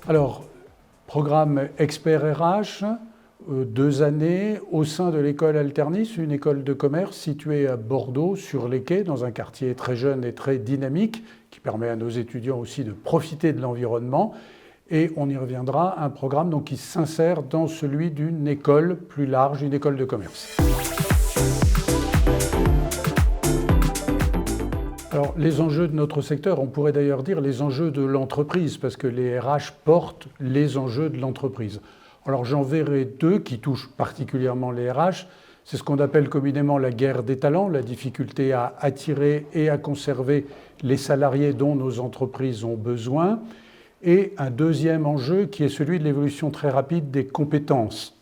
Alors, programme expert RH, 2 années au sein de l'école Alternis, une école de commerce située à Bordeaux, sur les quais, dans un quartier très jeune et très dynamique, qui permet à nos étudiants aussi de profiter de l'environnement. Et on y reviendra, un programme donc, qui s'insère dans celui d'une école plus large, une école de commerce. Alors, les enjeux de notre secteur, on pourrait d'ailleurs dire les enjeux de l'entreprise, parce que les RH portent les enjeux de l'entreprise. Alors, j'en verrai 2 qui touchent particulièrement les RH. C'est ce qu'on appelle communément la guerre des talents, la difficulté à attirer et à conserver les salariés dont nos entreprises ont besoin. Et un deuxième enjeu qui est celui de l'évolution très rapide des compétences.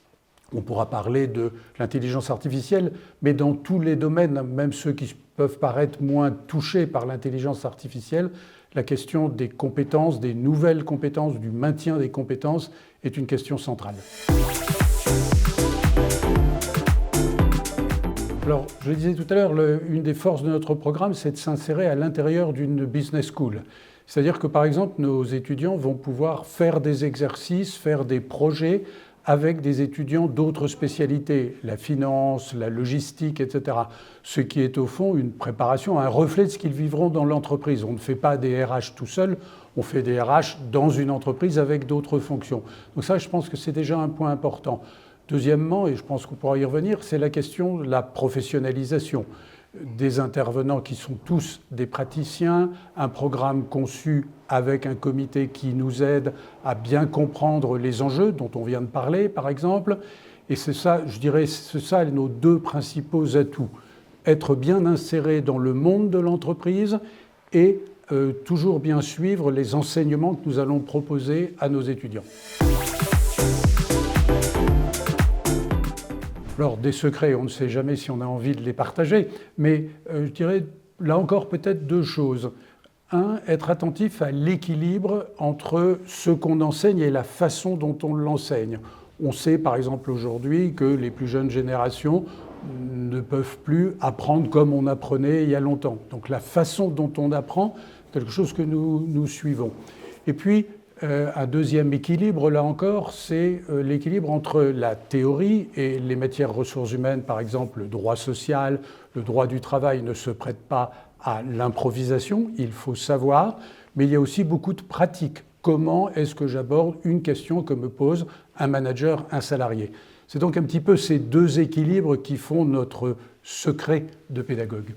On pourra parler de l'intelligence artificielle, mais dans tous les domaines, même ceux qui peuvent paraître moins touchés par l'intelligence artificielle, la question des compétences, des nouvelles compétences, du maintien des compétences est une question centrale. Alors, je le disais tout à l'heure, une des forces de notre programme, c'est de s'insérer à l'intérieur d'une business school. C'est-à-dire que, par exemple, nos étudiants vont pouvoir faire des exercices, faire des projets avec des étudiants d'autres spécialités, la finance, la logistique, etc. Ce qui est au fond une préparation, un reflet de ce qu'ils vivront dans l'entreprise. On ne fait pas des RH tout seul, on fait des RH dans une entreprise avec d'autres fonctions. Donc ça, je pense que c'est déjà un point important. Deuxièmement, et je pense qu'on pourra y revenir, c'est la question de la professionnalisation des intervenants qui sont tous des praticiens, un programme conçu avec un comité qui nous aide à bien comprendre les enjeux dont on vient de parler, par exemple. Et c'est ça, je dirais, c'est ça nos 2 principaux atouts. Être bien inséré dans le monde de l'entreprise et toujours bien suivre les enseignements que nous allons proposer à nos étudiants. Alors, des secrets, on ne sait jamais si on a envie de les partager, mais je dirais là encore peut-être 2 choses. 1, être attentif à l'équilibre entre ce qu'on enseigne et la façon dont on l'enseigne. On sait par exemple aujourd'hui que les plus jeunes générations ne peuvent plus apprendre comme on apprenait il y a longtemps. Donc la façon dont on apprend, c'est quelque chose que nous suivons. Et puis, un deuxième équilibre, là encore, c'est l'équilibre entre la théorie et les matières ressources humaines, par exemple le droit social, le droit du travail ne se prête pas à l'improvisation, il faut savoir, mais il y a aussi beaucoup de pratique. Comment est-ce que j'aborde une question que me pose un manager, un salarié? C'est donc un petit peu ces 2 équilibres qui font notre secret de pédagogue.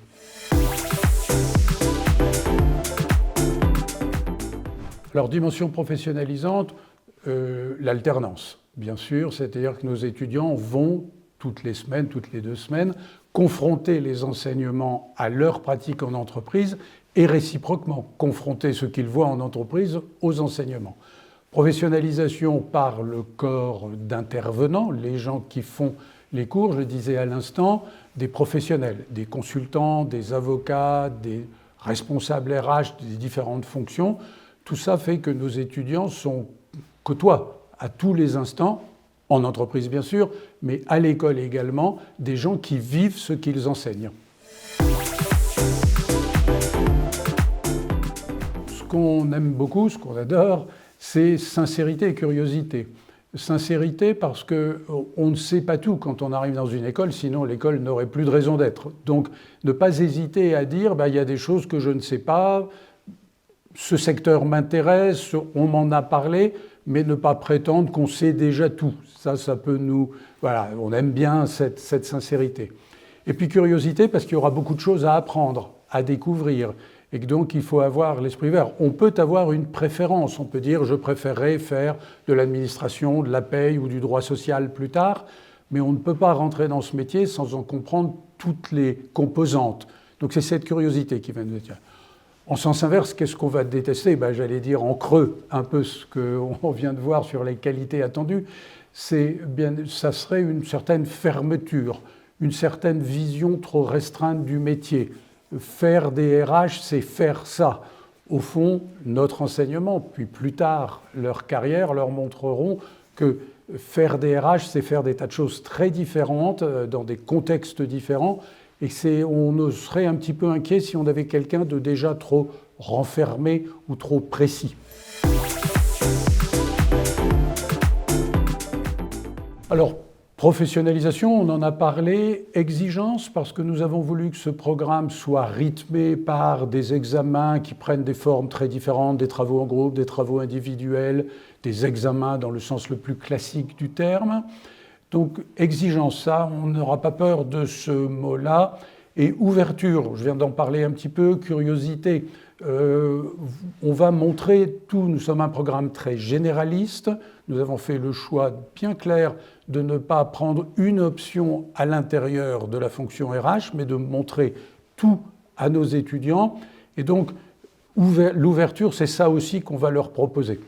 Alors, dimension professionnalisante, l'alternance, bien sûr, c'est-à-dire que nos étudiants vont toutes les semaines, toutes les 2 semaines, confronter les enseignements à leur pratique en entreprise et réciproquement confronter ce qu'ils voient en entreprise aux enseignements. Professionnalisation par le corps d'intervenants, les gens qui font les cours, je le disais à l'instant, des professionnels, des consultants, des avocats, des responsables RH, des différentes fonctions. Tout ça fait que nos étudiants côtoient à tous les instants, en entreprise bien sûr, mais à l'école également, des gens qui vivent ce qu'ils enseignent. Ce qu'on aime beaucoup, ce qu'on adore, c'est sincérité et curiosité. Sincérité parce qu'on ne sait pas tout quand on arrive dans une école, sinon l'école n'aurait plus de raison d'être. Donc ne pas hésiter à dire il y a des choses que je ne sais pas, ce secteur m'intéresse, on m'en a parlé, mais ne pas prétendre qu'on sait déjà tout. Ça peut nous... Voilà, on aime bien cette sincérité. Et puis curiosité, parce qu'il y aura beaucoup de choses à apprendre, à découvrir, et que donc il faut avoir l'esprit ouvert. On peut avoir une préférence, on peut dire je préférerais faire de l'administration, de la paye ou du droit social plus tard, mais on ne peut pas rentrer dans ce métier sans en comprendre toutes les composantes. Donc c'est cette curiosité qui va nous attirer. En sens inverse, qu'est-ce qu'on va détester? J'allais dire en creux, un peu ce qu'on vient de voir sur les qualités attendues, ça serait une certaine fermeture, une certaine vision trop restreinte du métier. Faire des RH, c'est faire ça. Au fond, notre enseignement, puis plus tard leur carrière, leur montreront que faire des RH, c'est faire des tas de choses très différentes, dans des contextes différents, et on serait un petit peu inquiet si on avait quelqu'un de déjà trop renfermé ou trop précis. Alors, professionnalisation, on en a parlé. Exigence, parce que nous avons voulu que ce programme soit rythmé par des examens qui prennent des formes très différentes, des travaux en groupe, des travaux individuels, des examens dans le sens le plus classique du terme. Donc, exigence, ça, on n'aura pas peur de ce mot-là. Et ouverture, je viens d'en parler un petit peu, curiosité. On va montrer tout. Nous sommes un programme très généraliste. Nous avons fait le choix bien clair de ne pas prendre une option à l'intérieur de la fonction RH, mais de montrer tout à nos étudiants. Et donc, l'ouverture, c'est ça aussi qu'on va leur proposer.